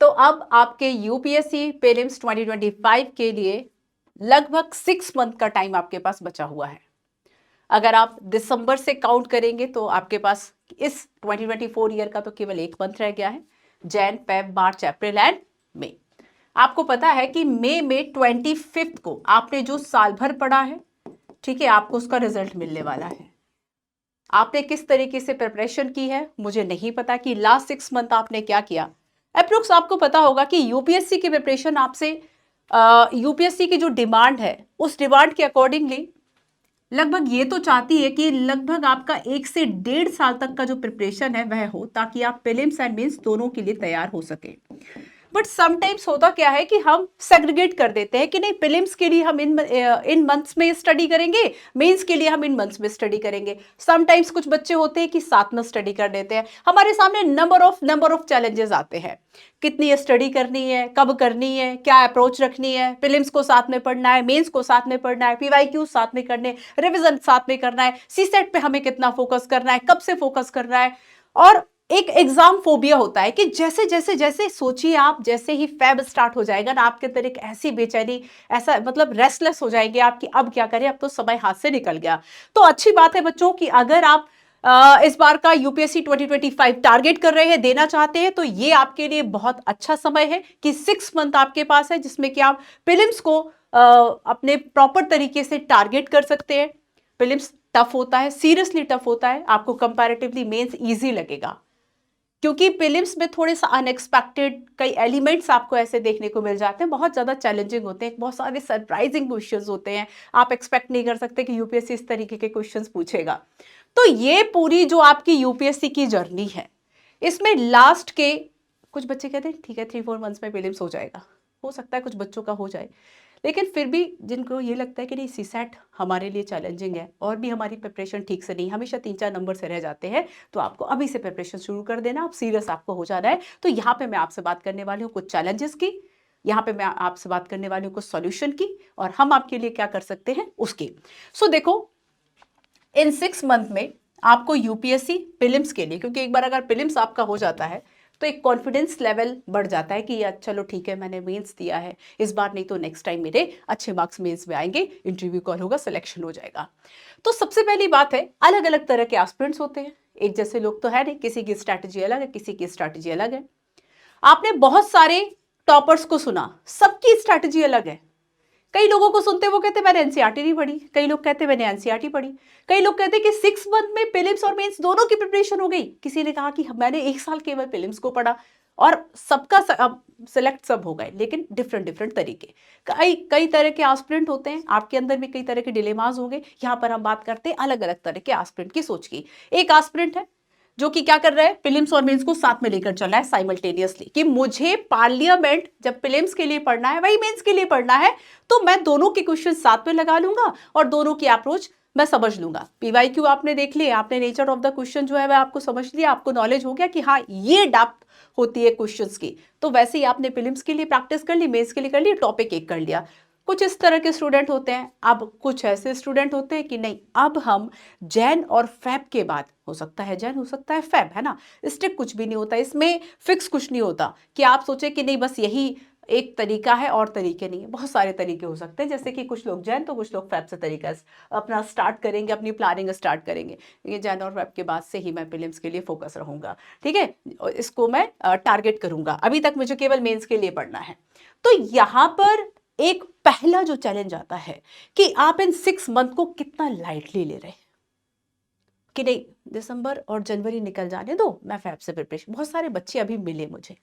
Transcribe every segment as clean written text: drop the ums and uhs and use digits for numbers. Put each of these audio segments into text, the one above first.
तो अब आपके यूपीएससी प्रीलिम्स 2025 के लिए लगभग 6 मंथ का टाइम आपके पास बचा हुआ है। अगर आप दिसंबर से काउंट करेंगे तो आपके पास इस 2024 ईयर का तो केवल 1 मंथ रह गया है। Jan, Feb, March, April and May. आपको पता है कि मई में 25 को आपने जो साल भर पढ़ा है, ठीक है, आपको उसका रिजल्ट मिलने वाला है। आपने किस तरीके से प्रिपरेशन की है मुझे नहीं पता कि लास्ट 6 मंथ आपने क्या किया। अप्रोक्स आपको पता होगा कि यूपीएससी की प्रिपरेशन आपसे यूपीएससी की जो डिमांड है उस डिमांड के अकॉर्डिंगली लगभग ये तो चाहती है कि लगभग आपका 1 से 1.5 साल तक का जो प्रिपरेशन है वह हो, ताकि आप प्रीलिम्स एंड मेंस दोनों के लिए तैयार हो सके। बट समटाइम्स होता क्या है कि हम सेग्रीगेट कर देते हैं कि नहीं, प्रीलिम्स के लिए हम इन मंथ्स में स्टडी करेंगे, मेंस के लिए हम इन मंथ्स में स्टडी करेंगे। समटाइम्स कुछ बच्चे होते हैं कि साथ में स्टडी कर देते हैं। हमारे सामने नंबर ऑफ चैलेंजेस आते हैं, कितनी स्टडी करनी है, कब करनी है, क्या अप्रोच रखनी है, प्रीलिम्स को साथ में पढ़ना है, मेंस को साथ में पढ़ना है, पीवाईक्यू साथ में करने, रिविजन साथ में करना है, सीसेट पे हमें कितना फोकस करना है, कब से फोकस करना है। और एक एग्जाम फोबिया होता है कि जैसे जैसे जैसे सोचिए आप, जैसे ही फेब स्टार्ट हो जाएगा ना, आपके अंदर एक ऐसी बेचैनी, ऐसा मतलब रेस्टलेस हो जाएंगे आपकी, अब क्या करें, अब तो समय हाथ से निकल गया। तो अच्छी बात है बच्चों कि अगर आप इस बार का यूपीएससी 2025 टारगेट कर रहे हैं, देना चाहते हैं, तो ये आपके लिए बहुत अच्छा समय है कि 6 मंथ आपके पास है जिसमें कि आप प्रीलिम्स को अपने प्रॉपर तरीके से टारगेट कर सकते हैं। प्रीलिम्स टफ होता है, सीरियसली टफ होता है, आपको कंपैरेटिवली मेंस इजी लगेगा, क्योंकि प्रीलिम्स में थोड़े सा अनएक्सपेक्टेड कई एलिमेंट्स आपको ऐसे देखने को मिल जाते हैं, बहुत ज़्यादा चैलेंजिंग होते हैं, बहुत सारे सरप्राइजिंग क्वेश्चंस होते हैं। आप एक्सपेक्ट नहीं कर सकते कि यूपीएससी इस तरीके के क्वेश्चंस पूछेगा। तो ये पूरी जो आपकी यूपीएससी की जर्नी है, इसमें लास्ट के कुछ बच्चे कहते हैं ठीक है 3-4 मंथ्स में प्रीलिम्स हो जाएगा, हो सकता है कुछ बच्चों का हो जाए, लेकिन फिर भी जिनको ये लगता है कि नहीं सीसैट हमारे लिए चैलेंजिंग है और भी हमारी प्रिपरेशन ठीक से नहीं, हमेशा 3-4 नंबर से रह जाते हैं, तो आपको अभी से प्रिपरेशन शुरू कर देना, आप सीरियस आपको हो जाना है। तो यहाँ पे मैं आपसे बात करने वाली हूँ कुछ चैलेंजेस की, यहाँ पे मैं आपसे बात करने वाली हूँ कुछ सॉल्यूशन की, और हम आपके लिए क्या कर सकते हैं उसकी। सो देखो, इन 6 मंथ में आपको यूपीएससी प्रीलिम्स के लिए, क्योंकि एक बार अगर प्रीलिम्स आपका हो जाता है तो एक कॉन्फिडेंस लेवल बढ़ जाता है कि यार चलो ठीक है, मैंने मेंस दिया है इस बार, नहीं तो नेक्स्ट टाइम मेरे अच्छे मार्क्स मेंस में आएंगे, इंटरव्यू कॉल होगा, सिलेक्शन हो जाएगा। तो सबसे पहली बात है, अलग अलग तरह के एस्पिरेंट्स होते हैं, एक जैसे लोग तो है नहीं, किसी की स्ट्रैटेजी अलग है, किसी की स्ट्रैटेजी अलग है। आपने बहुत सारे टॉपर्स को सुना, सबकी स्ट्रैटेजी अलग है। कई लोगों को सुनते वो कहते मैंने एनसीईआरटी नहीं पढ़ी, कई लोग कहते मैंने एनसीईआरटी पढ़ी, कई लोग कहते कि 6 मंथ में प्रीलिम्स और मेंस दोनों की प्रिपरेशन हो गई, किसी ने कहा कि मैंने 1 साल केवल प्रीलिम्स को पढ़ा, और सबका सिलेक्ट सब हो गए, लेकिन डिफरेंट डिफरेंट तरीके, कई कई तरह के एस्पिरेंट होते हैं, आपके अंदर भी कई तरह के डिलेमास होंगे। यहाँ पर हम बात करते हैं अलग अलग तरह के एस्पिरेंट की सोच की। एक एस्पिरेंट है जो कि क्या कर रहा है, प्रीलिम्स और मेंस को साथ में लेकर चल रहा है साइमल्टेनियसली, कि मुझे पार्लियामेंट जब प्रीलिम्स के लिए पढ़ना है वही मेंस के लिए पढ़ना है, तो मैं दोनों के क्वेश्चन साथ में लगा लूंगा और दोनों की अप्रोच मैं समझ लूंगा। पीवाईक्यू आपने देख लिया, आपने नेचर ऑफ द क्वेश्चन जो है वह आपको समझ लिया, आपको नॉलेज हो गया कि हाँ ये डेप्थ होती है क्वेश्चंस की, तो वैसे ही आपने प्रीलिम्स के लिए प्रैक्टिस कर ली, मेंस के लिए कर ली, टॉपिक एक कर लिया। कुछ इस तरह के स्टूडेंट होते हैं। अब कुछ ऐसे स्टूडेंट होते हैं कि नहीं, अब हम जैन और फैब के बाद, हो सकता है जैन, हो सकता है फैब, है ना, स्ट्रिक्ट कुछ भी नहीं होता इसमें, फिक्स कुछ नहीं होता कि आप सोचे कि नहीं बस यही एक तरीका है और तरीके नहीं है, बहुत सारे तरीके हो सकते हैं। जैसे कि कुछ लोग जैन तो कुछ लोग फैब से तरीका अपना स्टार्ट करेंगे, अपनी प्लानिंग स्टार्ट करेंगे, ये जैन और फैब के बाद से ही मैं प्रीलिम्स के लिए फोकस रहूंगा, ठीक है, इसको मैं टारगेट करूंगा, अभी तक मुझे केवल मेंस के लिए पढ़ना है। तो यहाँ पर एक पहला जो चैलेंज आता है कि आप इन 6 मंथ को कितना लाइटली ले रहे हैं, कि नहीं दिसंबर और जनवरी निकल जाने दो, मैं फैब से प्रिपरेशन। बहुत सारे बच्चे अभी मिले मुझे,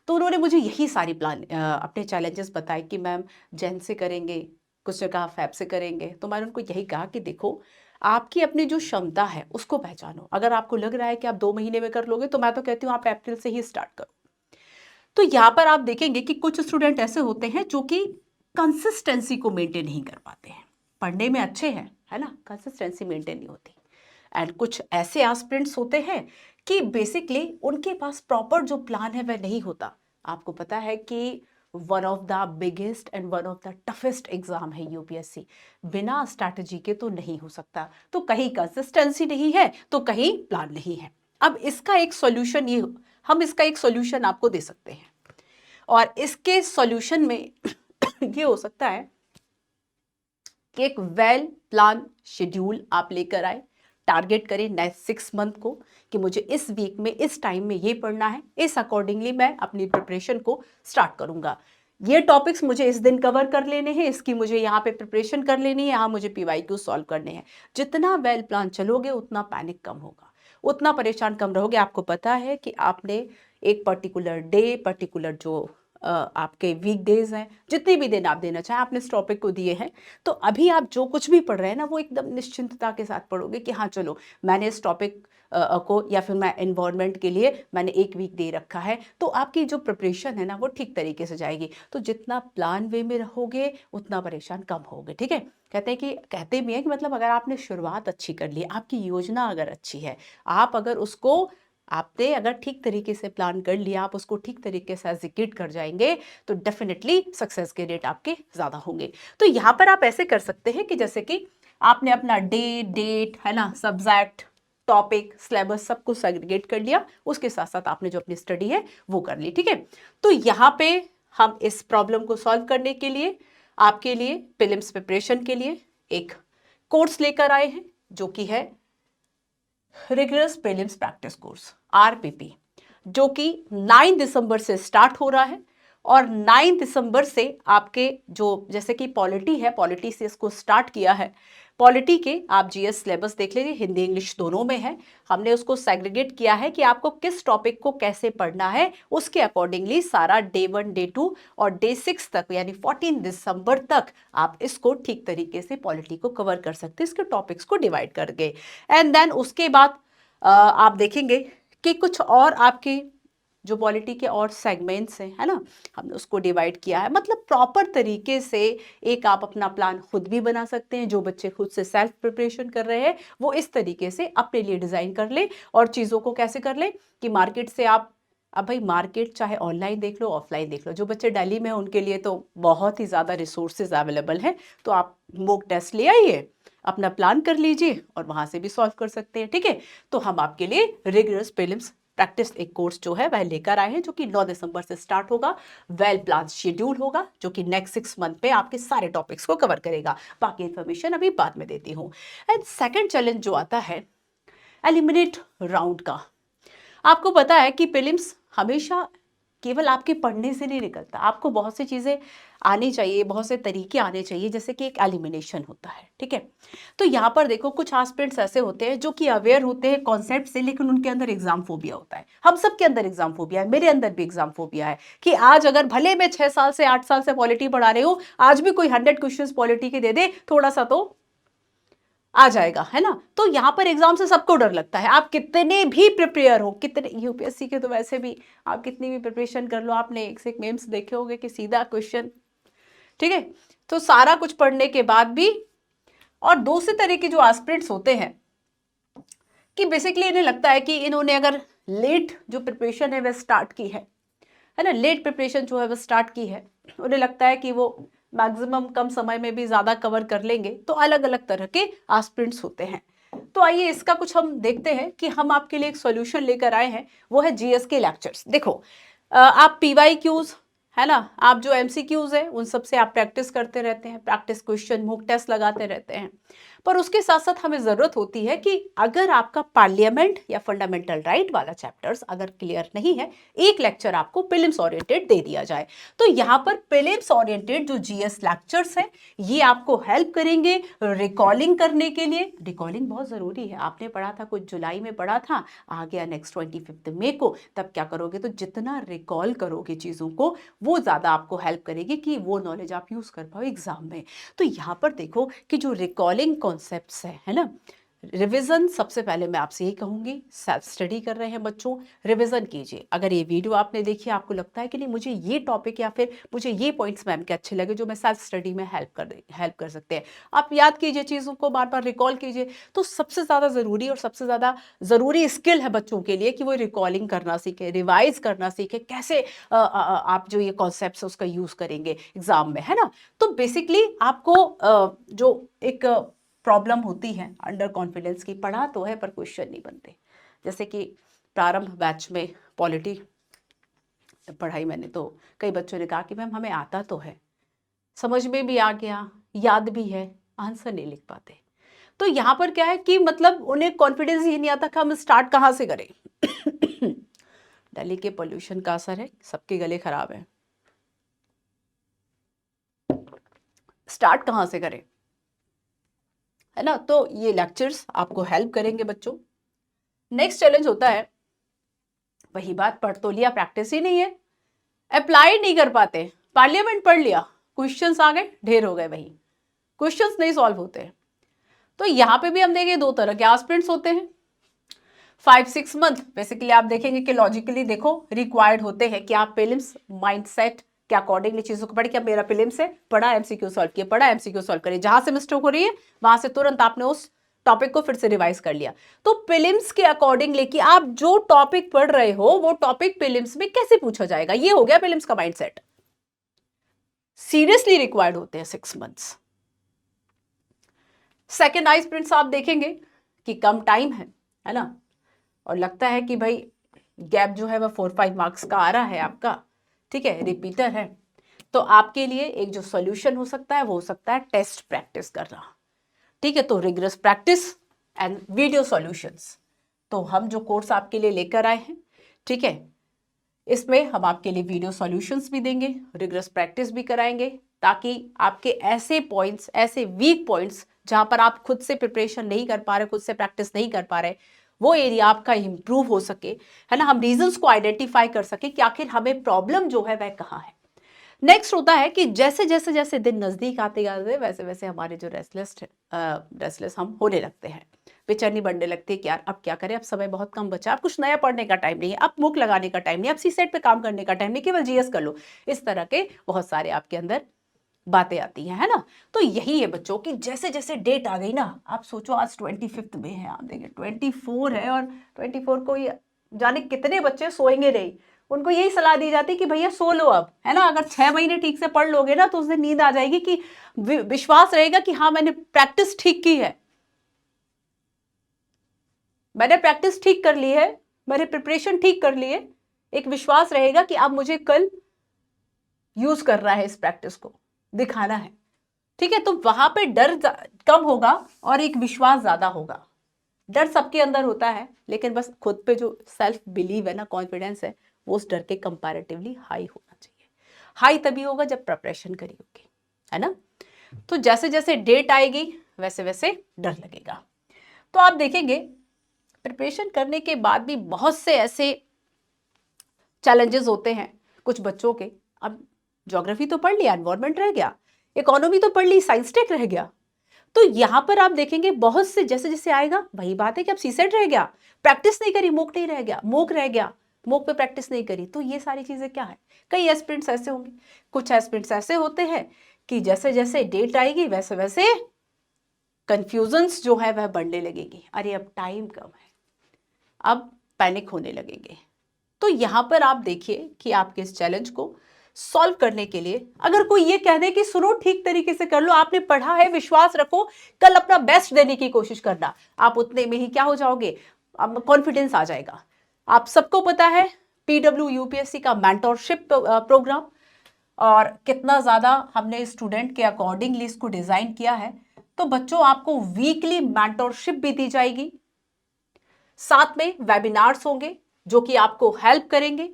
तो उन्होंने मुझे यही सारी प्लान अपने चैलेंजेस बताए कि मैम जैन से करेंगे, कुछ ने कहा फैब से करेंगे, तो मैंने उनको यही कहा कि देखो, आपकी अपनी जो क्षमता है उसको पहचानो, अगर आपको लग रहा है कि आप 2 महीने में कर लोगे तो मैं तो कहती हूँ आप अप्रैल से ही स्टार्ट करो। तो यहाँ पर आप देखेंगे कि कुछ स्टूडेंट ऐसे होते हैं जो कि कंसिस्टेंसी को मेंटेन नहीं कर पाते हैं, पढ़ने में अच्छे हैं, है ना, कंसिस्टेंसी मेंटेन नहीं होती। एंड कुछ ऐसे एस्पिरेंट्स होते हैं कि बेसिकली उनके पास प्रॉपर जो प्लान है वह नहीं होता। आपको पता है कि one of the biggest and one of the toughest exam है यूपीएससी, बिना स्ट्रैटेजी के तो नहीं हो सकता। तो कहीं कंसिस्टेंसी नहीं है तो कहीं प्लान नहीं है। अब इसका एक सॉल्यूशन ये, हम इसका एक सॉल्यूशन आपको दे सकते हैं और इसके सॉल्यूशन में ये हो सकता है कि एक वेल प्लान शेड्यूल आप लेकर आए, टारगेट करें नेक्स्ट 6 मंथ को कि मुझे इस वीक में इस टाइम में ये पढ़ना है, इस अकॉर्डिंगली मैं अपनी प्रिपरेशन को स्टार्ट करूंगा। ये टॉपिक्स मुझे इस दिन कवर कर लेने हैं, इसकी मुझे यहाँ पे प्रिपरेशन कर लेनी है, यहाँ मुझे PYQ सॉल्व करने हैं। जितना वेल प्लान चलोगे उतना पैनिक कम होगा, उतना परेशान कम रहोगे। आपको पता है कि आपने एक पर्टिकुलर डे, पर्टिकुलर जो आपके वीक डेज हैं, जितने भी दिन आप देना चाहें, आपने इस टॉपिक को दिए हैं, तो अभी आप जो कुछ भी पढ़ रहे हैं ना, वो एकदम निश्चिंतता के साथ पढ़ोगे कि हाँ चलो मैंने इस टॉपिक को या फिर मैं एनवायरनमेंट के लिए मैंने 1 वीक दे रखा है, तो आपकी जो प्रिपरेशन है ना वो ठीक तरीके से जाएगी। तो जितना प्लान वे में रहोगे उतना परेशान कम होगे, ठीक है। कहते भी हैं कि मतलब अगर आपने शुरुआत अच्छी कर ली, आपकी योजना अगर अच्छी है, आप अगर उसको आपने अगर ठीक तरीके से प्लान कर लिया, आप उसको ठीक तरीके से एग्जीक्यूट कर जाएंगे, तो डेफिनेटली सक्सेस के रेट आपके ज़्यादा होंगे। तो यहाँ पर आप ऐसे कर सकते हैं कि जैसे कि आपने अपना डे, डेट, है ना, सब्जेक्ट, टॉपिक, सिलेबस सब कुछ सेग्रीगेट कर लिया, उसके साथ साथ आपने जो अपनी स्टडी है वो कर ली, ठीक है। तो यहाँ पे हम इस प्रॉब्लम को सॉल्व करने के लिए आपके लिए प्रीलिम्स प्रिपरेशन के लिए एक कोर्स लेकर आए हैं, जो कि है rigorous prelims practice course RPP, जो कि 9 दिसंबर से स्टार्ट हो रहा है। और 9 दिसंबर से आपके जो जैसे कि पॉलिटी है, पॉलिटी से इसको स्टार्ट किया है। पॉलिटी के आप GS सिलेबस देख लीजिए, हिंदी इंग्लिश दोनों में है। हमने उसको सेग्रीगेट किया है कि आपको किस टॉपिक को कैसे पढ़ना है, उसके अकॉर्डिंगली सारा डे 1, डे 2 और डे 6 तक, यानी 14 दिसंबर तक आप इसको ठीक तरीके से पॉलिटी को कवर कर सकते हैं, इसके टॉपिक्स को डिवाइड करके। एंड देन उसके बाद आप देखेंगे कि कुछ और आपके जो पॉलिटी के और सेगमेंट्स हैं, है ना, हमने उसको डिवाइड किया है। मतलब प्रॉपर तरीके से एक आप अपना प्लान खुद भी बना सकते हैं। जो बच्चे खुद से सेल्फ प्रिपरेशन कर रहे हैं वो इस तरीके से अपने लिए डिज़ाइन कर ले, और चीज़ों को कैसे कर ले कि मार्केट से आप, अब भाई मार्केट चाहे ऑनलाइन देख लो, ऑफलाइन देख लो, जो बच्चे दिल्ली में हैं उनके लिए तो बहुत ही ज़्यादा रिसोर्सेज अवेलेबल हैं। तो आप मॉक टेस्ट ले आइए, अपना प्लान कर लीजिए और वहाँ से भी सॉल्व कर सकते हैं, ठीक है। तो हम आपके लिए रिगरस प्रीलिम्स प्रैक्टिस एक कोर्स जो है वह लेकर आए हैं, जो कि 9 दिसंबर से स्टार्ट होगा। वेल प्लान शेड्यूल होगा, जो कि नेक्स्ट 6 मंथ पे आपके सारे टॉपिक्स को कवर करेगा। बाकी इंफॉर्मेशन अभी बाद में देती हूँ। एंड सेकंड चैलेंज जो आता है एलिमिनेट राउंड का। आपको पता है कि प्रीलिम्स हमेशा केवल आपके पढ़ने से नहीं निकलता, आपको बहुत सी चीज़ें आनी चाहिए, बहुत से तरीके आने चाहिए, जैसे कि एक एलिमिनेशन होता है, ठीक है। तो यहाँ पर देखो कुछ एस्पिरेंट्स ऐसे होते हैं जो कि अवेयर होते हैं कॉन्सेप्ट से, लेकिन उनके अंदर एग्जाम फोबिया होता है। हम सबके अंदर एग्जाम फोबिया है, मेरे अंदर भी एग्जाम फोबिया है कि आज अगर भले मैं 6 साल से 8 साल से पॉलिटी पढ़ा रही हूँ, आज भी कोई 100 क्वेश्चंस पॉलिटी के दे दे, थोड़ा सा तो आ जाएगा, है ना। तो यहाँ पर एग्जाम से सबको डर लगता है, आप कितने भी प्रिपेयर हो, कितने UPSC के तो वैसे भी आप कितनी भी प्रिपरेशन कर लो, आपने एक से एक मेम्स देखे होंगे कि सीधा क्वेश्चन, ठीक है। तो सारा कुछ पढ़ने के बाद भी, और दूसरे तरह के जो एस्पिरेंट्स होते हैं कि बेसिकली इन्हें लगता है कि इन्होंने अगर लेट जो प्रिपरेशन है वह स्टार्ट की है ना, लेट प्रिपरेशन जो है वह स्टार्ट की है, उन्हें लगता है कि वो मैक्सिमम कम समय में भी ज़्यादा कवर कर लेंगे। तो अलग अलग तरह के एस्पिरेंट्स होते हैं। तो आइए इसका कुछ हम देखते हैं कि हम आपके लिए एक सॉल्यूशन लेकर आए हैं, वो है GS के लेक्चर्स। देखो आप PYQs, है ना, आप जो MCQs है उन सब से आप प्रैक्टिस करते रहते हैं, प्रैक्टिस क्वेश्चन मॉक टेस्ट लगाते रहते हैं, पर उसके साथ साथ हमें ज़रूरत होती है कि अगर आपका पार्लियामेंट या फंडामेंटल राइट वाला चैप्टर्स अगर क्लियर नहीं है, एक लेक्चर आपको प्रीलिम्स ओरिएंटेड दे दिया जाए। तो यहाँ पर प्रीलिम्स ओरिएंटेड जो GS लेक्चर्स हैं ये आपको हेल्प करेंगे रिकॉलिंग करने के लिए। रिकॉलिंग बहुत ज़रूरी है, आपने पढ़ा था, कुछ जुलाई में पढ़ा था, आ गया नेक्स्ट 25 मई को, तब क्या करोगे, तो जितना रिकॉल करोगे चीज़ों को वो ज़्यादा आपको हेल्प करेगी कि वो नॉलेज आप यूज़ कर पाओ एग्जाम में। तो यहाँ पर देखो कि जो रिकॉलिंग कॉन्सेप्ट्स है ना, रिवीजन सबसे पहले मैं आपसे ये कहूँगी, सेल्फ स्टडी कर रहे हैं बच्चों, रिवीजन कीजिए। अगर ये वीडियो आपने देखी, आपको लगता है कि नहीं मुझे ये टॉपिक या फिर मुझे ये पॉइंट्स मैम के अच्छे लगे जो मैं सेल्फ स्टडी में हेल्प कर सकते हैं, आप याद कीजिए, चीज़ों को बार बार रिकॉल कीजिए। तो सबसे ज़्यादा ज़रूरी और सबसे ज़्यादा ज़रूरी स्किल है बच्चों के लिए कि वो रिकॉलिंग करना सीखे, रिवाइज करना सीखे, कैसे आप जो ये कॉन्सेप्ट है उसका यूज़ करेंगे एग्जाम में, है ना। तो बेसिकली आपको जो एक प्रॉब्लम होती है अंडर कॉन्फिडेंस की, पढ़ा तो है पर क्वेश्चन नहीं बनते। जैसे कि प्रारंभ बैच में पॉलिटी पढ़ाई मैंने तो कई बच्चों ने कहा कि मैम हमें आता तो है, समझ में भी आ गया, याद भी है, आंसर नहीं लिख पाते। तो यहाँ पर क्या है कि मतलब उन्हें कॉन्फिडेंस ही नहीं आता कि हम स्टार्ट कहाँ से करें। दिल्ली के पोल्यूशन का असर है, सबके गले खराब हैं। स्टार्ट कहाँ से करें, है ना। तो ये लेक्चर्स आपको हेल्प करेंगे बच्चों। नेक्स्ट चैलेंज होता है, वही बात, पढ़ तो लिया, प्रैक्टिस ही नहीं है, अप्लाई नहीं कर पाते। पार्लियामेंट पढ़ लिया, क्वेश्चंस आ गए, ढेर हो गए, वही क्वेश्चंस नहीं सॉल्व होते। तो यहाँ पे भी हम देखेंगे दो तरह के एस्पिरेंट्स होते हैं। 5-6 मंथ बेसिकली आप देखेंगे कि लॉजिकली देखो रिक्वायर्ड होते हैं कि आप प्रीलिम्स माइंडसेट के अकॉर्डिंगली चीजों को पढ़ के, मेरा प्रीलिम्स है, पढ़ा एमसीक्यू सॉल्व किया, पढ़ा एमसीक्यू सॉल्व करिए, जहां से मिस्टेक हो रही है वहां से तुरंत आपने उस टॉपिक को फिर से रिवाइज कर लिया। तो प्रीलिम्स के अकॉर्डिंगली कि आप जो टॉपिक पढ़ रहे हो वो टॉपिक प्रीलिम्स में कैसे पूछा जाएगा, ये हो गया प्रीलिम्स का माइंडसेट। सीरियसली रिक्वायर्ड होते हैं 6 मंथ्स। सेकेंड एस्पिरेंट्स आप देखेंगे कि कम टाइम है ना, और लगता है कि भाई गैप जो है वह 4-5 मार्क्स का आ रहा है आपका, ठीक है, रिपीटर है। तो आपके लिए एक जो सॉल्यूशन हो सकता है वो हो सकता है टेस्ट प्रैक्टिस करना, ठीक है। तो rigorous practice and video solutions, तो हम जो कोर्स आपके लिए लेकर आए हैं, ठीक है, इसमें हम आपके लिए वीडियो सॉल्यूशंस भी देंगे, रिगरस प्रैक्टिस भी कराएंगे, ताकि आपके ऐसे पॉइंट्स, ऐसे वीक पॉइंट्स जहां पर आप खुद से प्रिपरेशन नहीं कर पा रहे, खुद से प्रैक्टिस नहीं कर पा रहे, वो एरिया आपका इंप्रूव हो सके, है ना। हम रीजंस को आइडेंटिफाई कर सके कि आखिर हमें प्रॉब्लम जो है वह कहाँ है। नेक्स्ट होता है कि जैसे जैसे जैसे दिन नजदीक आते जाते वैसे वैसे हमारे जो रेस्टलेस हम होने लगते हैं, बेचैनी बढ़ने लगती है कि यार अब क्या करें, अब समय बहुत कम बचा, अब कुछ नया पढ़ने का टाइम नहीं है, अब मुक लगाने का टाइम नहीं, अब सीसेट पे काम करने का टाइम नहीं, केवल जीएस कर लो। इस तरह के बहुत सारे आपके अंदर बातें आती हैं, है ना। तो यही है बच्चों की जैसे जैसे डेट आ गई ना, आप सोचो आज 25 में है, आप देखिए 24 है, और 24 को ये जाने कितने बच्चे सोएंगे नहीं, उनको यही सलाह दी जाती है कि भैया सो लो अब, है ना। अगर 6 महीने ठीक से पढ़ लोगे ना तो उस दिन नींद आ जाएगी, कि विश्वास रहेगा कि हाँ मैंने प्रैक्टिस ठीक की है, मैंने प्रैक्टिस ठीक कर ली है, मैंने प्रिपरेशन ठीक कर ली है, एक विश्वास रहेगा कि अब मुझे कल यूज करना है, इस प्रैक्टिस को दिखाना है, ठीक है। तो वहां पे डर कम होगा और एक विश्वास ज्यादा होगा। डर सबके अंदर होता है, लेकिन बस खुद पे जो सेल्फ बिलीव है ना, कॉन्फिडेंस है, वो उस डर के कंपैरेटिवली हाई होना चाहिए। हाई तभी होगा जब प्रिपरेशन करी होगी, है ना। तो जैसे जैसे डेट आएगी वैसे वैसे डर लगेगा। तो आप देखेंगे प्रिपरेशन करने के बाद भी बहुत से ऐसे चैलेंजेस होते हैं कुछ बच्चों के। अब ज्योग्राफी तो पढ़ लिया, एनवायरमेंट रह गया, इकोनॉमी तो पढ़ ली, साइंस टेक रह गया। तो यहां पर आप देखेंगे बहुत से जैसे जैसे आएगा वही बात है कि अब सीसेट रह गया, प्रैक्टिस नहीं करी, मोक नहीं रह गया, मोक रह गया, मोक पे प्रैक्टिस नहीं करी। तो ये सारी चीजें क्या है, कई एस्पिरेंट्स ऐसे होंगे, कुछ एस्पिरेंट्स ऐसे होते हैं कि जैसे जैसे डेट आएगी वैसे वैसे कंफ्यूजन्स जो है वह बढ़ने लगेगी, अरे अब टाइम कम है, अब पैनिक होने लगेंगे। तो यहां पर आप देखिए कि आपके इस चैलेंज को सॉल्व करने के लिए अगर कोई ये कह दे कि सुनो ठीक तरीके से कर लो, आपने पढ़ा है, विश्वास रखो, कल अपना बेस्ट देने की कोशिश करना, आप उतने में ही क्या हो जाओगे, अब कॉन्फिडेंस आ जाएगा। आप सबको पता है पीडब्ल्यू यूपीएससी का मेंटोरशिप प्रोग्राम, और कितना ज्यादा हमने स्टूडेंट के अकॉर्डिंगली इसको डिजाइन किया है। तो बच्चों आपको वीकली मेंटोरशिप भी दी जाएगी, साथ में वेबिनार्स होंगे जो कि आपको हेल्प करेंगे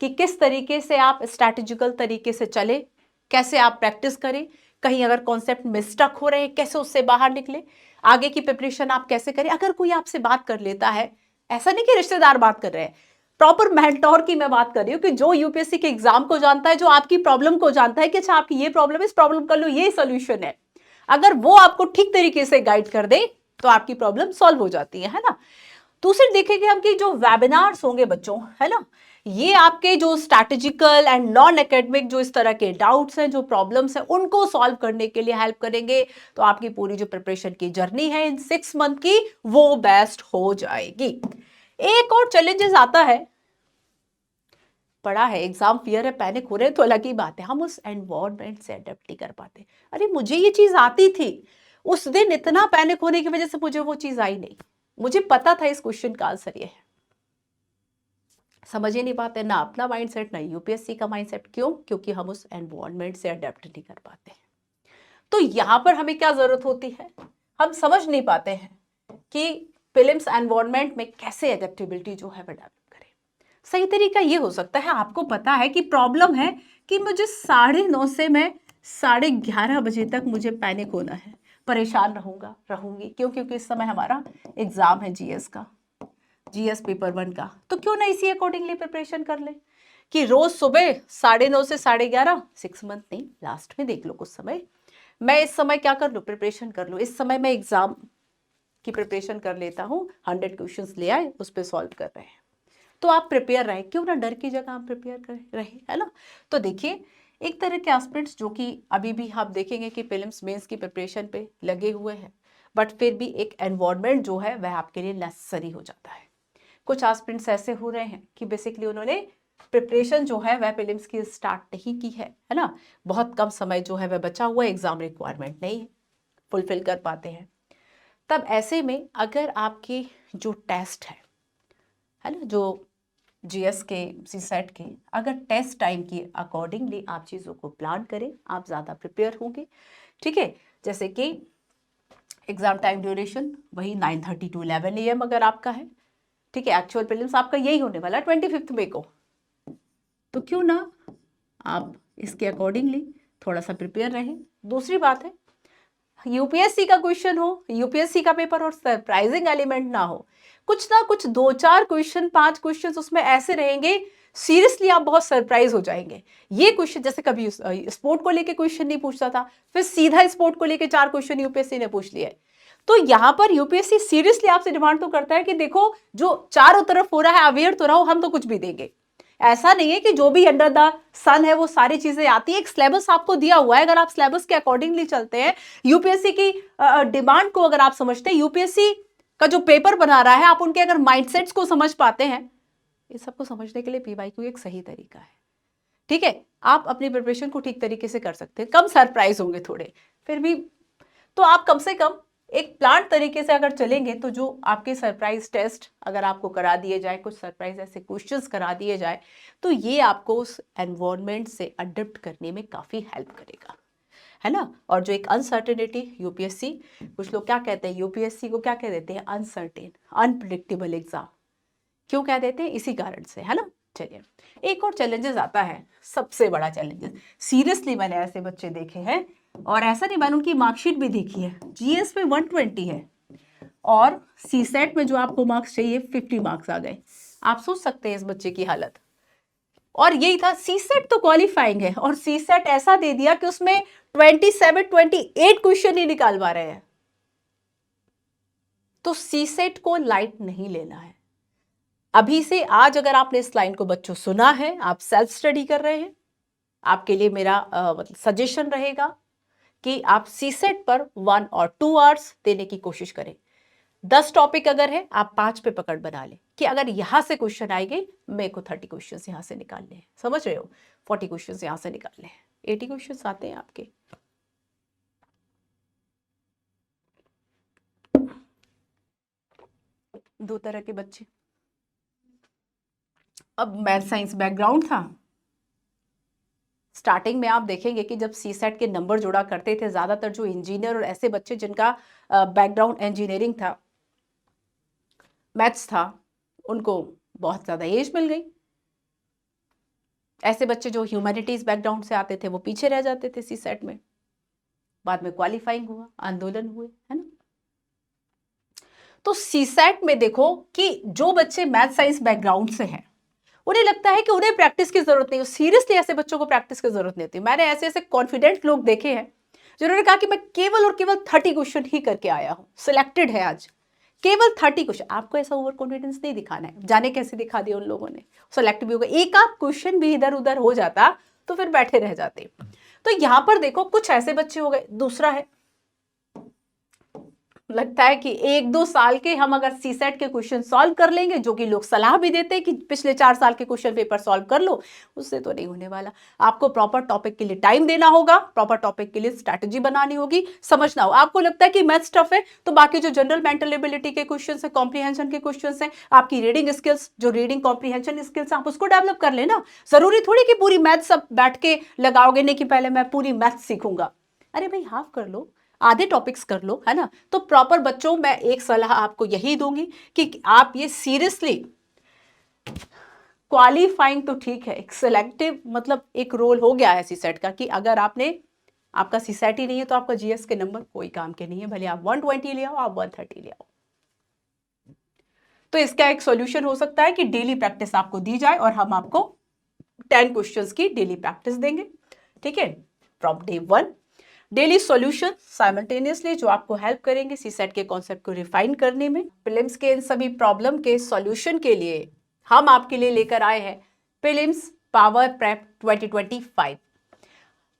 कि किस तरीके से आप स्ट्रैटेजिकल तरीके से चले, कैसे आप प्रैक्टिस करें, कहीं अगर कॉन्सेप्ट में स्टक हो रहे हैं कैसे उससे बाहर निकले, आगे की प्रिपरेशन आप कैसे करें। अगर कोई आपसे बात कर लेता है, ऐसा नहीं कि रिश्तेदार बात कर रहे हैं, प्रॉपर मेंटोर की मैं बात कर रही हूँ कि जो यूपीएससी के एग्जाम को जानता है, जो आपकी प्रॉब्लम को जानता है कि अच्छा आपकी ये प्रॉब्लम है, इस प्रॉब्लम कर लो, ये सोल्यूशन है, अगर वो आपको ठीक तरीके से गाइड कर दे तो आपकी प्रॉब्लम सॉल्व हो जाती है ना। दूसरी देखेंगे हम कि जो वेबिनार्स होंगे बच्चों, है ना, ये आपके जो स्ट्रैटेजिकल एंड नॉन एकेडमिक जो इस तरह के डाउट्स हैं, जो प्रॉब्लम्स हैं, उनको सॉल्व करने के लिए हेल्प करेंगे। तो आपकी पूरी जो प्रिपरेशन की जर्नी है इन 6 मंथ की, वो बेस्ट हो जाएगी। एक और चैलेंजेस आता है, पढ़ा है, एग्जाम फियर है, पैनिक हो रहे हैं, तो अलग ही बात है, हम उस एनवायरमेंट से अडेप्ट नहीं कर पाते। अरे मुझे ये चीज आती थी, उस दिन इतना पैनिक होने की वजह से मुझे वो चीज आई नहीं, मुझे पता था इस क्वेश्चन का आंसर ये है। समझ ही नहीं पाते, ना अपना माइंडसेट ना यूपीएससी का माइंडसेट। क्यों? क्योंकि हम उस एनवायरनमेंट से अडेप्ट नहीं कर पाते हैं। तो यहाँ पर हमें क्या जरूरत होती है, हम समझ नहीं पाते हैं कि प्रीलिम्स एनवायरनमेंट में कैसे एडेप्टेबिलिटी जो है वो डेवलप करें। सही तरीका ये हो सकता है, आपको पता है कि प्रॉब्लम है कि मुझे 9:30 से मैं 11:30 बजे तक मुझे पैनिक होना है, परेशान रहूंगी। क्यों? क्योंकि इस समय हमारा एग्जाम है जीएस का, जीएस पेपर 1 का। तो क्यों ना इसी अकॉर्डिंगली प्रिपरेशन कर ले कि रोज सुबह 9:30 से 11:30, 6 मंथ नहीं, लास्ट में देख लो कुछ समय, मैं इस समय क्या कर लूँ, प्रिपरेशन कर लूँ। इस समय मैं एग्जाम की प्रिपरेशन कर लेता हूँ, 100 क्वेश्चंस ले आए, उस पर सॉल्व कर रहे हैं। तो आप प्रिपेयर रहे, क्यों ना डर की जगह आप प्रिपेयर कर रहे, है ना। तो देखिए, एक तरह के एस्पिरेंट्स जो कि अभी भी आप देखेंगे कि प्रीलिम्स मेंस की प्रिपरेशन पे लगे हुए हैं, बट फिर भी एक एनवायरनमेंट जो है वह आपके लिए नेसेसरी हो जाता है। कुछ एस्पिरेंट्स ऐसे हो रहे हैं कि बेसिकली उन्होंने प्रिपरेशन जो है वह प्रीलिम्स की स्टार्ट नहीं की है ना, बहुत कम समय जो है वह बचा हुआ है, एग्जाम रिक्वायरमेंट नहीं फुलफिल कर पाते हैं। तब ऐसे में अगर आपके जो टेस्ट है ना, जो जीएस के, सीसेट के, अगर टेस्ट टाइम के अकॉर्डिंगली आप चीज़ों को प्लान करें, आप ज़्यादा प्रिपेयर होंगे। ठीक है, जैसे कि एग्जाम टाइम ड्यूरेशन वही 9:30 to 11 AM अगर आपका है, ठीक है, एक्चुअल प्रीलिम्स आपका यही होने वाला है 25 मई को। तो क्यों ना आप इसके अकॉर्डिंगली थोड़ा सा प्रिपेयर रहें। दूसरी बात है, यूपीएससी का क्वेश्चन हो, यूपीएससी का पेपर और सरप्राइजिंग एलिमेंट ना हो, कुछ ना कुछ 2-4 क्वेश्चन, 5 क्वेश्चन उसमें ऐसे रहेंगे, सीरियसली आप बहुत सरप्राइज हो जाएंगे। ये क्वेश्चन जैसे कभी स्पोर्ट को लेके क्वेश्चन नहीं पूछता था, फिर सीधा स्पोर्ट को लेके 4 क्वेश्चन यूपीएससी ने पूछ लिए। तो यहाँ पर यूपीएससी सीरियसली आपसे डिमांड तो करता है कि देखो जो चारों तरफ हो रहा है अवेयर तो रहो, हम तो कुछ भी देंगे। ऐसा नहीं है कि जो भी अंडर द सन है वो सारी चीजें आती है, एक सिलेबस आपको दिया हुआ है, अगर आप सिलेबस के अकॉर्डिंगली चलते हैं, यूपीएससी की डिमांड को अगर आप समझते हैं, यूपीएससी का जो पेपर बना रहा है, आप उनके अगर माइंडसेट्स को समझ पाते हैं, इस सबको समझने के लिए पीवाईक्यू एक सही तरीका है। ठीक है, आप अपनी प्रिपरेशन को ठीक तरीके से कर सकते हैं, कम सरप्राइज होंगे थोड़े फिर भी। तो आप कम से कम एक प्लान तरीके से अगर चलेंगे तो जो आपके सरप्राइज टेस्ट अगर आपको करा दिए जाए, कुछ सरप्राइज ऐसे क्वेश्चंस करा दिए जाए, तो ये आपको उस एनवायरनमेंट से अडेप्ट करने में काफ़ी हेल्प करेगा, है ना। और जो एक अनसर्टेनिटी यूपीएससी, कुछ लोग क्या कहते हैं, यूपीएससी को क्या कह देते हैं, अनसर्टेन, अनप्रिडिक्टेबल एग्जाम। क्यों कह देते हैं? इसी कारण से, है ना। चलिए, एक और चैलेंजेस आता है, सबसे बड़ा चैलेंजेस। सीरियसली मैंने ऐसे बच्चे देखे हैं, और ऐसा नहीं, मैंने उनकी मार्कशीट भी देखी है, जीएस में 120 है और सीसेट में जो आपको मार्क्स चाहिए 50 मार्क्स आ गए। आप सोच सकते हैं इस बच्चे की हालत। और यही था, सीसेट तो क्वालिफाइंग है और सीसेट ऐसा दे दिया कि उसमें 27-28 क्वेश्चन ही निकाल पा रहे हैं। तो सीसेट को लाइट नहीं लेना है। अभी से आज अगर आपने इस लाइन को बच्चों सुना है, आप सेल्फ स्टडी कर रहे हैं, आपके लिए मेरा सजेशन रहेगा कि आप सीसेट पर 1 और 2 आवर्स देने की कोशिश करें। 10 टॉपिक अगर है, आप 5 पे पकड़ बना लें कि अगर यहां से क्वेश्चन आएंगे, मेरे को 30 क्वेश्चन यहां से निकालने हैं, समझ रहे हो, 40 क्वेश्चन यहां से निकालने हैं, 80 क्वेश्चन आते हैं आपके। दो तरह के बच्चे, अब मैथ साइंस बैकग्राउंड था, स्टार्टिंग में आप देखेंगे कि जब सीसेट के नंबर जोड़ा करते थे, ज्यादातर जो इंजीनियर और ऐसे बच्चे जिनका बैकग्राउंड इंजीनियरिंग था, मैथ्स था, उनको बहुत ज्यादा एज मिल गई। ऐसे बच्चे जो ह्यूमैनिटीज बैकग्राउंड से आते थे वो पीछे रह जाते थे सीसेट में। बाद में क्वालिफाइंग हुआ, आंदोलन हुए, है ना। तो सीसेट में देखो कि जो बच्चे मैथ साइंस बैकग्राउंड से हैं, उन्हें लगता है कि उन्हें प्रैक्टिस की जरूरत नहीं है। सीरियसली ऐसे बच्चों को प्रैक्टिस की जरूरत नहीं होती। मैंने ऐसे ऐसे कॉन्फिडेंट लोग देखे हैं जिन्होंने कहा कि मैं केवल और केवल 30 क्वेश्चन ही करके आया हूं, सिलेक्टेड है आज, केवल 30 क्वेश्चन। आपको ऐसा ओवर कॉन्फिडेंस नहीं दिखाना है, जाने कैसे दिखा दिया उन लोगों ने, सेलेक्ट भी हो गए। एक आध क्वेश्चन भी इधर उधर हो जाता तो फिर बैठे रह जाते। तो यहां पर देखो कुछ ऐसे बच्चे हो गए। दूसरा है लगता है कि 1-2 साल के हम अगर सीसेट के क्वेश्चन सॉल्व कर लेंगे, जो कि लोग सलाह भी देते हैं कि पिछले 4 साल के क्वेश्चन पेपर सॉल्व कर लो, उससे तो नहीं होने वाला। आपको प्रॉपर टॉपिक के लिए टाइम देना होगा, प्रॉपर टॉपिक के लिए स्ट्रैटेजी बनानी होगी, समझना हो। आपको लगता है कि मैथ्स टफ है, तो बाकी जो जनरल मेंटल एबिलिटी के क्वेश्चन है, कॉम्प्रीहेंशन के क्वेश्चन है, आपकी रीडिंग स्किल्स, जो रीडिंग कॉम्प्रीहेंशन स्किल्स, आप उसको डेवलप कर लेना। जरूरी थोड़ी कि पूरी मैथ्स सब बैठ के लगाओगे, नहीं कि पहले मैं पूरी मैथ्स सीखूंगा। अरे भाई हाफ कर लो, आधे टॉपिक्स कर लो, है ना। तो प्रॉपर बच्चों, मैं एक सलाह आपको यही दूंगी कि आप ये सीरियसली, क्वालिफाइंग तो ठीक है, एक सिलेक्टिव मतलब एक रोल हो गया है सीसेट का, कि अगर आपका सीसेट ही नहीं है तो आपका जीएस के नंबर कोई काम के नहीं है, भले आप 120 ले आओ, आप 130 ले आओ। तो इसका एक सॉल्यूशन हो सकता है कि डेली प्रैक्टिस आपको दी जाए और हम आपको 10 क्वेश्चंस की डेली प्रैक्टिस देंगे, ठीक है। From day 1 daily solution simultaneously, जो आपको हेल्प करेंगे सीसेट के कॉन्सेप्ट को रिफाइन करने में। प्रीलिम्स के इन सभी प्रॉब्लम के सॉल्यूशन के लिए हम आपके लिए लेकर आए हैं प्रीलिम्स पावर प्रेप 2025।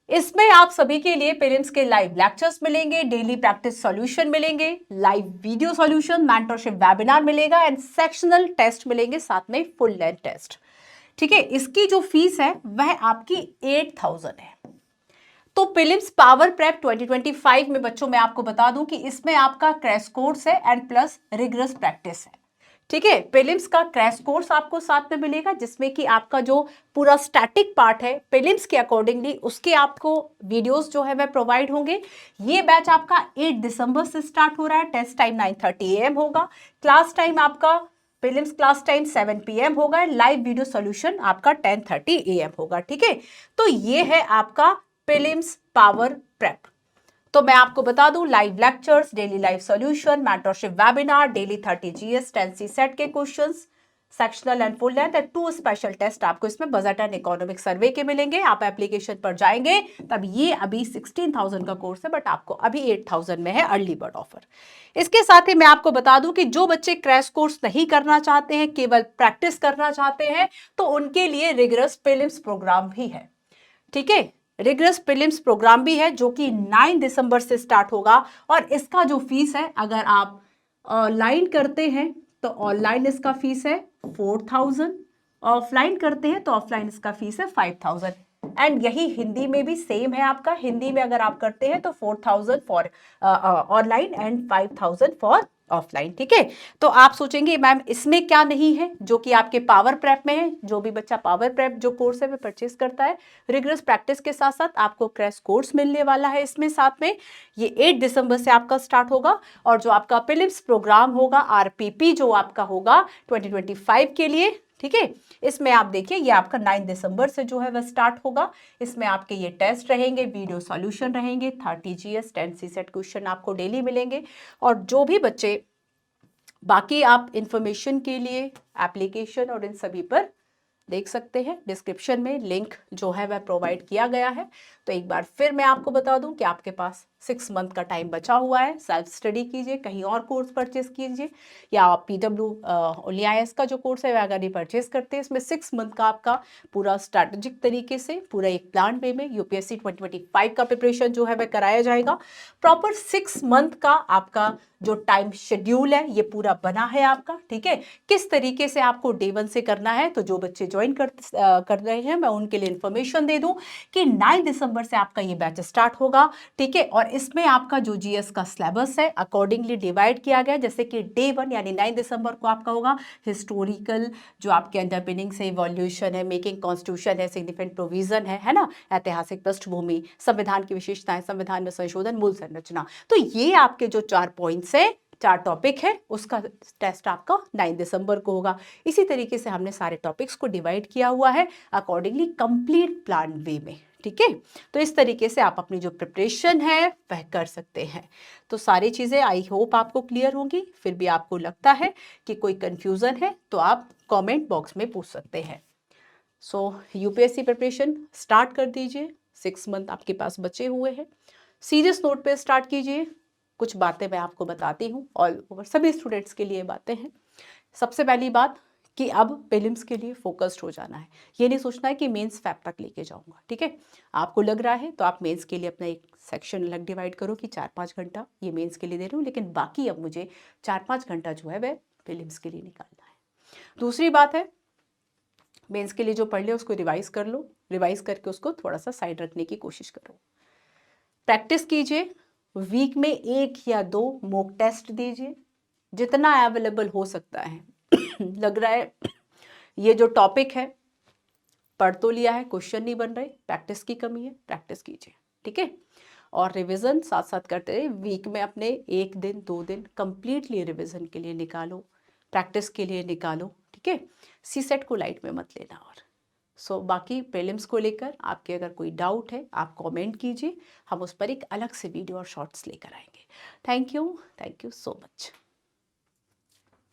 इसमें आप सभी के लिए प्रीलिम्स के लाइव लेक्चर्स मिलेंगे, डेली प्रैक्टिस सॉल्यूशन मिलेंगे, live video solution, mentorship webinar मिलेगा एंड सेक्शनल टेस्ट मिलेंगे, साथ में फुल लेंथ टेस्ट, ठीक है। इसकी जो फीस है वह आपकी 8000 है। तो प्रीलिम्स पावर प्रेप 2025 में बच्चों, मैं आपको बता दूं कि इसमें आपका क्रैश कोर्स है एंड प्लस रिगरस प्रैक्टिस है, ठीक है। प्रीलिम्स का क्रैश कोर्स आपको साथ में मिलेगा, जिसमें कि आपका जो पूरा स्टैटिक पार्ट है प्रीलिम्स के अकॉर्डिंगली, उसके आपको वीडियोस जो है वह प्रोवाइड होंगे। ये बैच आपका 8 दिसंबर से स्टार्ट हो रहा है। टेस्ट टाइम 9:30 AM होगा। क्लास टाइम आपका प्रीलिम्स क्लास टाइम 7 PM होगा। लाइव वीडियो सॉल्यूशन आपका 10:30 AM होगा, ठीक है। तो ये है आपका प्रीलिम्स पावर प्रेप। तो मैं आपको बता दूं, live lectures, daily live solution, mentorship webinar, daily 30 GS 10 CSAT के questions, sectional and full length and 2 special test आपको इसमें बजट एंड इकोनॉमिक सर्वे के मिलेंगे। आप एप्लीकेशन पर जाएंगे तब, ये अभी 16,000 का कोर्स है, बट आपको अभी 8,000 में है अर्ली बर्ड ऑफर। इसके साथ ही मैं आपको बता दूं कि जो बच्चे क्रैश कोर्स नहीं करना चाहते हैं, केवल प्रैक्टिस करना चाहते हैं, तो उनके लिए रिगरस प्रीलिम्स प्रोग्राम भी है, ठीक है। रिगरस प्रीलिम्स प्रोग्राम भी है, जो कि 9 दिसंबर से स्टार्ट होगा। और इसका जो फीस है, अगर आप ऑनलाइन करते हैं तो ऑनलाइन इसका फीस है 4000, ऑफलाइन करते हैं तो ऑफलाइन इसका फीस है 5000। एंड यही हिंदी में भी सेम है आपका। हिंदी में अगर आप करते हैं तो 4000 for online and 5000 for offline, ठीक है। तो आप सोचेंगे मैम इसमें क्या नहीं है जो कि आपके पावर प्रेप में है। जो भी बच्चा पावर प्रेप जो कोर्स है वो परचेज करता है, रिगरस प्रैक्टिस के साथ साथ आपको क्रैश कोर्स मिलने वाला है इसमें साथ में। ये 8 दिसंबर से आपका स्टार्ट होगा। और जो आपका प्रीलिम्स प्रोग्राम होगा, आरपीपी जो आपका होगा 2025 के लिए, ठीक है, इसमें आप देखिए ये आपका 9 दिसंबर से जो है वह स्टार्ट होगा। इसमें आपके ये टेस्ट रहेंगे, वीडियो सॉल्यूशन रहेंगे, 30 GS 10 सीसेट क्वेश्चन आपको डेली मिलेंगे। और जो भी बच्चे बाकी, आप इंफॉर्मेशन के लिए एप्लीकेशन और इन सभी पर देख सकते हैं, डिस्क्रिप्शन में लिंक जो है वह प्रोवाइड किया गया है। तो एक बार फिर मैं आपको बता दूं कि आपके पास 6 मंथ का टाइम बचा हुआ है। सेल्फ स्टडी कीजिए, कहीं और कोर्स परचेस कीजिए, या आप PWIS का जो कोर्स है वह अगर ये परचेस करते हैं, इसमें 6 मंथ का आपका पूरा स्ट्रैटेजिक तरीके से, पूरा एक प्लान वे में यूपीएससी 2025 का प्रिपरेशन जो है वह कराया जाएगा। प्रॉपर 6 मंथ का आपका जो टाइम शेड्यूल है ये पूरा बना है आपका, ठीक है। किस तरीके से आपको डे 1 से करना है, तो जो बच्चे ज्वाइन कर रहे हैं मैं उनके लिए इन्फॉर्मेशन दे दूं कि 9 दिसंबर से आपका ये बैच स्टार्ट होगा, ठीक है। और इसमें आपका जो जीएस का सिलेबस है अकॉर्डिंगली डिवाइड किया गया। जैसे कि डे 1 यानी 9 दिसंबर को आपका होगा हिस्टोरिकल, जो आपके अंडरपिनिंग से इवोल्यूशन है, मेकिंग कॉन्स्टिट्यूशन है, सिग्निफिकेंट प्रोविजन है ना, ऐतिहासिक पृष्ठभूमि, संविधान की विशेषताएं, संविधान में संशोधन, मूल संरचना। तो ये आपके जो 4 पॉइंट्स है, 4 टॉपिक है, उसका टेस्ट आपका 9 दिसंबर को होगा। इसी तरीके से हमने सारे टॉपिक्स को डिवाइड किया हुआ है अकॉर्डिंगली कंप्लीट प्लान वे में, ठीक है। तो इस तरीके से आप अपनी जो प्रिपरेशन है वह कर सकते हैं। तो सारी चीज़ें आई होप आपको क्लियर होंगी। फिर भी आपको लगता है कि कोई कंफ्यूजन है तो आप कमेंट बॉक्स में पूछ सकते हैं। सो यूपीएससी प्रिपरेशन स्टार्ट कर दीजिए, 6 मंथ आपके पास बचे हुए हैं। सीरियस नोट पे स्टार्ट कीजिए। कुछ बातें मैं आपको बताती हूँ, ऑल ओवर सभी स्टूडेंट्स के लिए बातें हैं। सबसे पहली बात कि अब प्रीलिम्स के लिए फोकस्ड हो जाना है। ये नहीं सोचना है कि मेंस फैब तक लेके जाऊंगा, ठीक है। आपको लग रहा है तो आप मेंस के लिए अपना एक सेक्शन अलग डिवाइड करो कि 4-5 घंटा ये मेंस के लिए दे रही हूँ, लेकिन बाकी अब मुझे 4-5 घंटा जो है वह प्रीलिम्स के लिए निकालना है। दूसरी बात है, मेंस के लिए जो पढ़ लिया उसको रिवाइज कर लो, रिवाइज करके उसको थोड़ा सा साइड रखने की कोशिश करो। प्रैक्टिस कीजिए, वीक में 1 या 2 मॉक टेस्ट दीजिए, जितना अवेलेबल हो सकता है। लग रहा है ये जो टॉपिक है पढ़ तो लिया है, क्वेश्चन नहीं बन रहे, प्रैक्टिस की कमी है, प्रैक्टिस कीजिए, ठीक है। और रिवीजन साथ साथ करते रहे, वीक में अपने 1 दिन 2 दिन कंप्लीटली रिवीजन के लिए निकालो, प्रैक्टिस के लिए निकालो, ठीक है। सी सेट को लाइट में मत लेना। और बाकी प्रीलिम्स को लेकर आपके अगर कोई डाउट है आप कमेंट कीजिए, हम उस पर एक अलग से वीडियो और शॉर्ट्स लेकर आएंगे। Thank you so much.